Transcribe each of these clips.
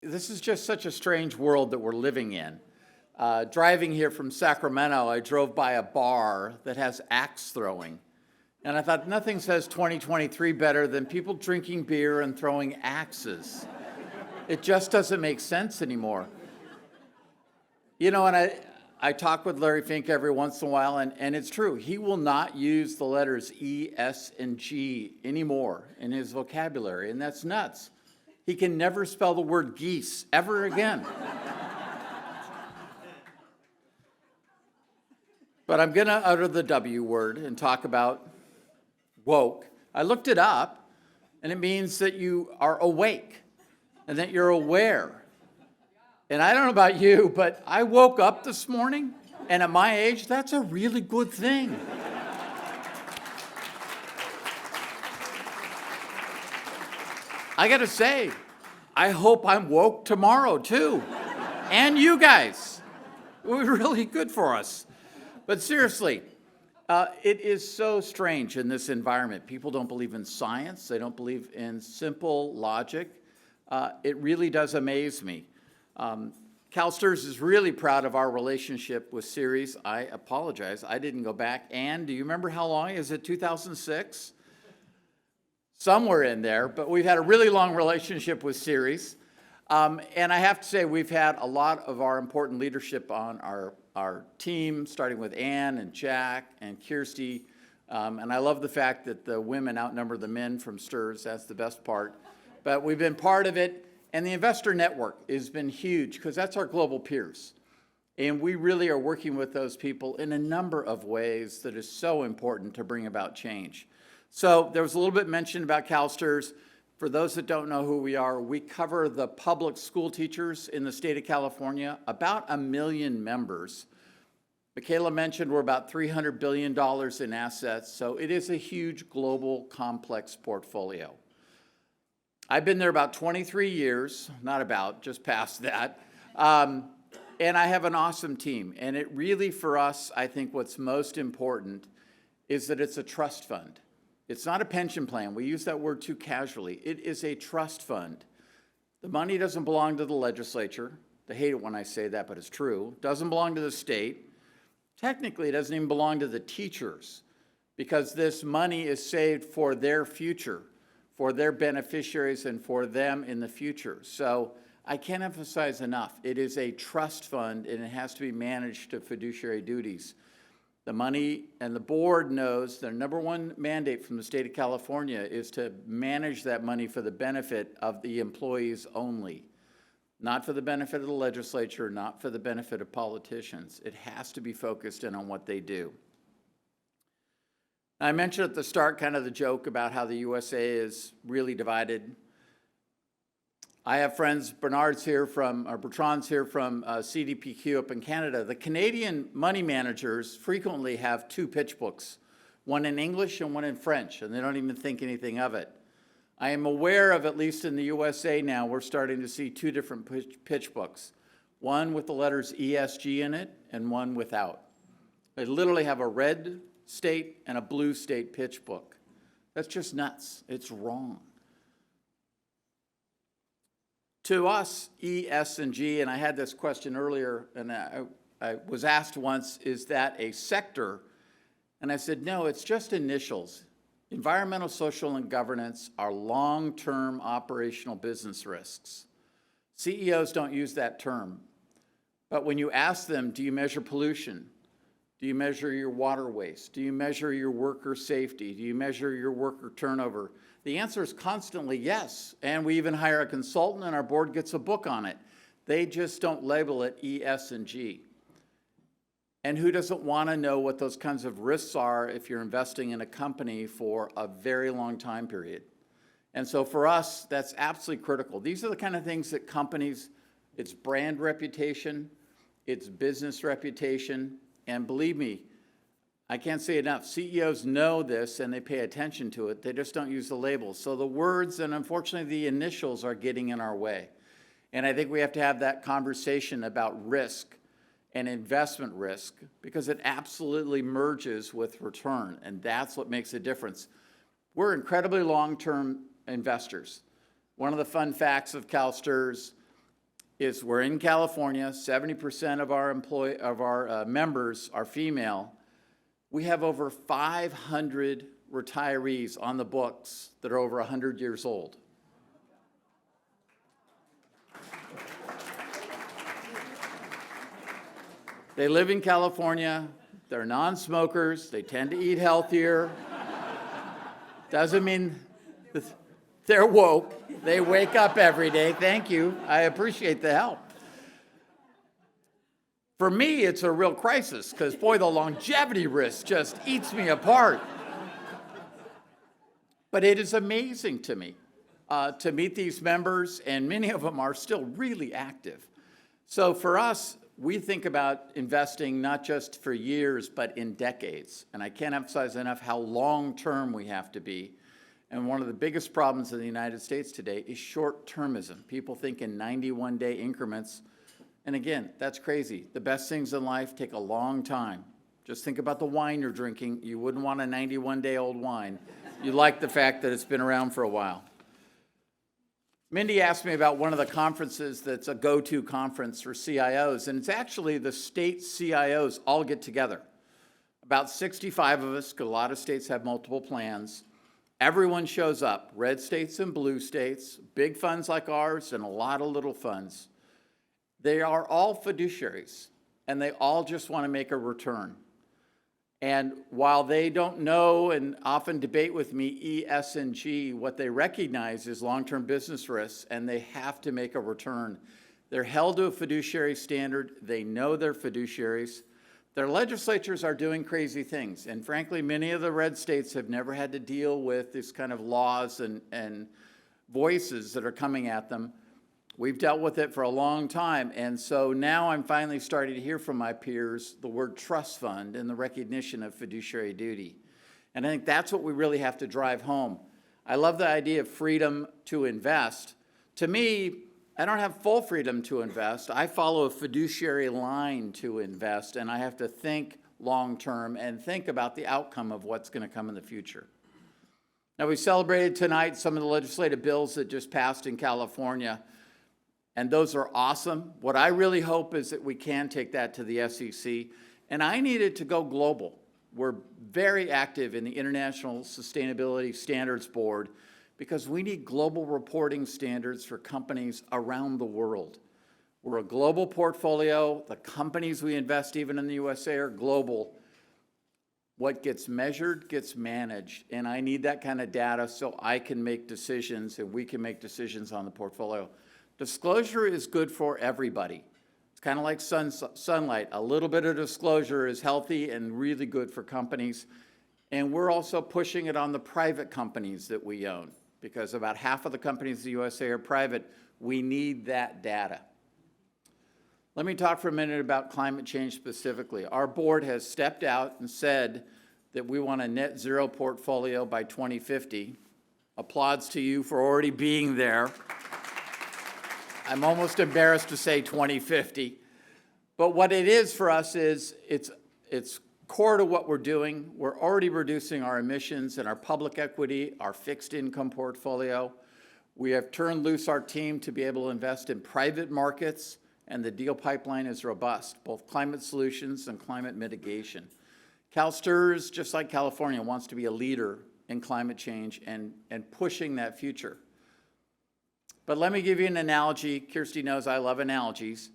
this is just such a strange world that we're living in. Driving here from Sacramento, I drove by a bar that has axe throwing. And I thought nothing says 2023 better than people drinking beer and throwing axes. It just doesn't make sense anymore. You know, and I talk with Larry Fink every once in a while, and it's true. He will not use the letters E, S, and G anymore in his vocabulary, and that's nuts. He can never spell the word geese ever again. But I'm going to utter the W word and talk about woke. I looked it up, and it means that you are awake and that you're aware. And I don't know about you, but I woke up this morning, and at my age, that's a really good thing. I got to say, I hope I'm woke tomorrow, too. And you guys. It was really good for us. But seriously, it is so strange in this environment. People don't believe in science. They don't believe in simple logic. It really does amaze me. CalSTRS is really proud of our relationship with Ceres. I apologize. I didn't go back. And do you remember how long? Is it 2006? Somewhere in there. But we've had a really long relationship with Ceres. And I have to say, we've had a lot of our important leadership on our team, starting with Ann and Jack and Kirsty. And I love the fact that the women outnumber the men from STRS. That's the best part. But we've been part of it. And the investor network has been huge because that's our global peers. And we really are working with those people in a number of ways that is so important to bring about change. So there was a little bit mentioned about CalSTRS. For those that don't know who we are, we cover the public school teachers in the state of California, about 1 million members. Michaela mentioned we're about $300 billion in assets, so it is a huge global complex portfolio. I've been there about 23 years, not about, just past that. And I have an awesome team. And it really, for us, I think what's most important is that it's a trust fund. It's not a pension plan. We use that word too casually. It is a trust fund. The money doesn't belong to the legislature. They hate it when I say that, but it's true. It doesn't belong to the state. Technically, it doesn't even belong to the teachers because this money is saved for their future, for their beneficiaries and for them in the future. So I can't emphasize enough, it is a trust fund and it has to be managed to fiduciary duties. The money and the board knows their number one mandate from the state of California is to manage that money for the benefit of the employees only, not for the benefit of the legislature, not for the benefit of politicians. It has to be focused in on what they do. I mentioned at the start kind of the joke about how the USA is really divided. I have friends, Bertrand's here from CDPQ up in Canada. The Canadian money managers frequently have 2 pitch books, one in English and one in French, and they don't even think anything of it. I am aware of, at least in the USA now, we're starting to see 2 different pitch books, one with the letters ESG in it and one without. They literally have a red state and a blue state pitch book. That's just nuts. It's wrong. To us, E, S, and G, and I had this question earlier, and I was asked once, is that a sector? And I said, no, it's just initials. Environmental, social, and governance are long-term operational business risks. CEOs don't use that term. But when you ask them, do you measure pollution? Do you measure your water waste? Do you measure your worker safety? Do you measure your worker turnover? The answer is constantly yes. And we even hire a consultant and our board gets a book on it. They just don't label it E, S, and G. And who doesn't want to know what those kinds of risks are if you're investing in a company for a very long time period? And so for us, that's absolutely critical. These are the kind of things that companies, it's brand reputation, it's business reputation, and believe me, I can't say enough, CEOs know this and they pay attention to it, they just don't use the labels. So the words and unfortunately the initials are getting in our way. And I think we have to have that conversation about risk and investment risk because it absolutely merges with return, and that's what makes a difference. We're incredibly long-term investors. One of the fun facts of CalSTRS, is we're in California, 70% of our members are female. We have over 500 retirees on the books that are over 100 years old. They live in California, they're non-smokers, they tend to eat healthier. Doesn't mean they're woke. They wake up every day. Thank you. I appreciate the help. For me, it's a real crisis because, boy, the longevity risk just eats me apart. But it is amazing to me to meet these members, and many of them are still really active. So for us, we think about investing not just for years, but in decades. And I can't emphasize enough how long-term we have to be. And one of the biggest problems in the United States today is short-termism. People think in 91-day increments. And again, that's crazy. The best things in life take a long time. Just think about the wine you're drinking. You wouldn't want a 91-day-old wine. You like the fact that it's been around for a while. Mindy asked me about one of the conferences that's a go-to conference for CIOs, and it's actually the state CIOs all get together. About 65 of us, because a lot of states have multiple plans. Everyone shows up, red states and blue states, big funds like ours and a lot of little funds. They are all fiduciaries, and they all just want to make a return. And while they don't know and often debate with me E, S, and G, what they recognize is long-term business risks, and they have to make a return. They're held to a fiduciary standard. They know they're fiduciaries. Their legislatures are doing crazy things, and frankly, many of the red states have never had to deal with this kind of laws and voices that are coming at them. We've dealt with it for a long time, and so now I'm finally starting to hear from my peers the word trust fund and the recognition of fiduciary duty. And I think that's what we really have to drive home. I love the idea of freedom to invest. To me, I don't have full freedom to invest. I follow a fiduciary line to invest, and I have to think long-term and think about the outcome of what's going to come in the future. Now, we celebrated tonight some of the legislative bills that just passed in California. And those are awesome. What I really hope is that we can take that to the SEC. And I need it to go global. We're very active in the International Sustainability Standards Board because we need global reporting standards for companies around the world. We're a global portfolio. The companies we invest, even in the USA, are global. What gets measured gets managed. And I need that kind of data so I can make decisions and we can make decisions on the portfolio. Disclosure is good for everybody. It's kind of like sunlight. A little bit of disclosure is healthy and really good for companies. And we're also pushing it on the private companies that we own, because about half of the companies in the USA are private. We need that data. Let me talk for a minute about climate change specifically. Our board has stepped out and said that we want a net zero portfolio by 2050. Applauds to you for already being there. I'm almost embarrassed to say 2050. But what it is for us is it's core to what we're doing. We're already reducing our emissions in our public equity, our fixed income portfolio. We have turned loose our team to be able to invest in private markets, and the deal pipeline is robust, both climate solutions and climate mitigation. CalSTRS, just like California, wants to be a leader in climate change and pushing that future. But let me give you an analogy. Kirsty knows I love analogies.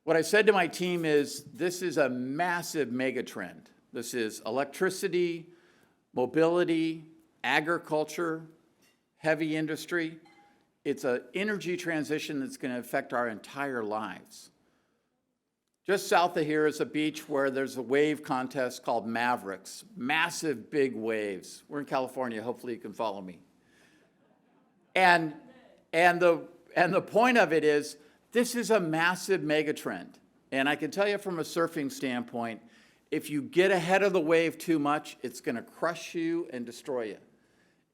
What I said to my team is, this is a massive mega trend. This is electricity, mobility, agriculture, heavy industry. It's an energy transition that's going to affect our entire lives. Just south of here is a beach where there's a wave contest called Mavericks. Massive big waves. We're in California. Hopefully you can follow me. And the point of it is, this is a massive megatrend. And I can tell you from a surfing standpoint, if you get ahead of the wave too much, it's going to crush you and destroy you.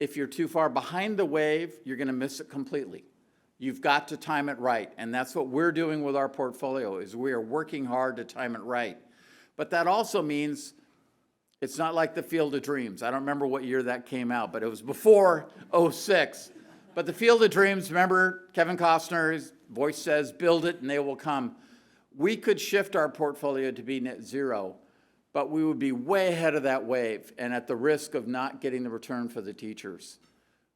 If you're too far behind the wave, you're going to miss it completely. You've got to time it right. And that's what we're doing with our portfolio, is we are working hard to time it right. But that also means it's not like the Field of Dreams. I don't remember what year that came out, but it was before '06. But the Field of Dreams, remember Kevin Costner's voice says, build it and they will come. We could shift our portfolio to be net zero, but we would be way ahead of that wave and at the risk of not getting the return for the teachers.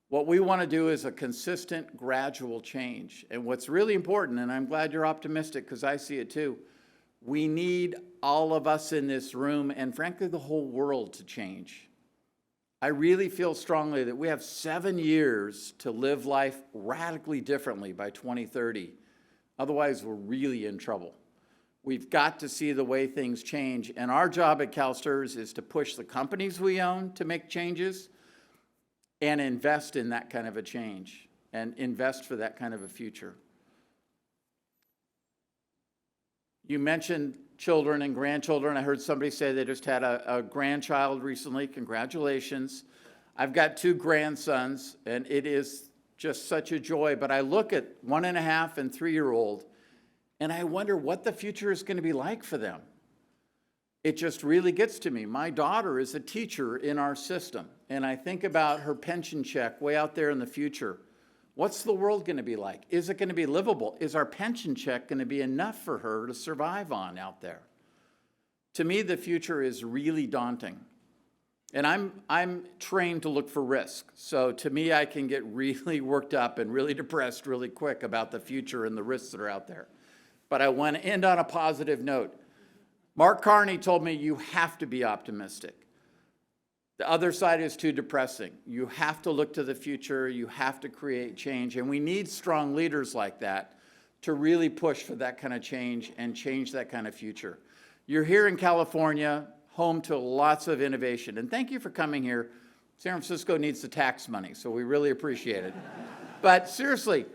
What we want to do is a consistent, gradual change. And what's really important, and I'm glad you're optimistic because I see it too, we need all of us in this room and frankly the whole world to change. I really feel strongly that we have 7 years to live life radically differently by 2030. Otherwise, we're really in trouble. We've got to see the way things change, and our job at CalSTRS is to push the companies we own to make changes and invest in that kind of a change and invest for that kind of a future. You mentioned children and grandchildren. I heard somebody say they just had a grandchild recently. Congratulations. I've got 2 grandsons, and it is just such a joy. But I look at 1.5- and 3-year-old, and I wonder what the future is going to be like for them. It just really gets to me. My daughter is a teacher in our system, and I think about her pension check way out there in the future. What's the world going to be like? Is it going to be livable? Is our pension check going to be enough for her to survive on out there? To me, the future is really daunting. And I'm trained to look for risk. So to me, I can get really worked up and really depressed really quick about the future and the risks that are out there. But I want to end on a positive note. Mark Carney told me you have to be optimistic. The other side is too depressing. You have to look to the future. You have to create change. And we need strong leaders like that to really push for that kind of change and change that kind of future. You're here in California, home to lots of innovation. And thank you for coming here. San Francisco needs the tax money, so we really appreciate it. But seriously,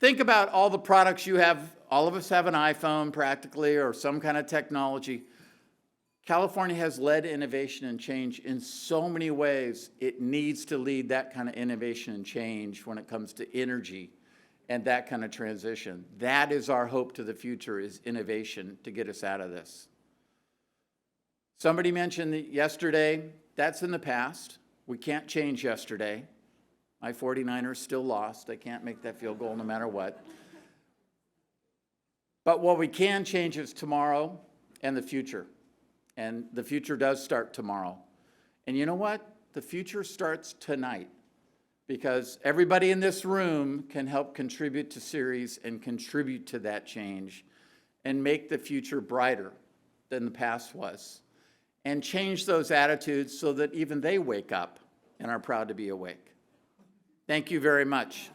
think about all the products you have. All of us have an iPhone practically or some kind of technology. California has led innovation and change in so many ways. It needs to lead that kind of innovation and change when it comes to energy and that kind of transition. That is our hope to the future, is innovation to get us out of this. Somebody mentioned that yesterday, that's in the past. We can't change yesterday. My 49ers still lost. I can't make that field goal no matter what. But what we can change is tomorrow and the future. And the future does start tomorrow. And you know what? The future starts tonight, because everybody in this room can help contribute to Ceres and contribute to that change and make the future brighter than the past was and change those attitudes so that even they wake up and are proud to be awake. Thank you very much.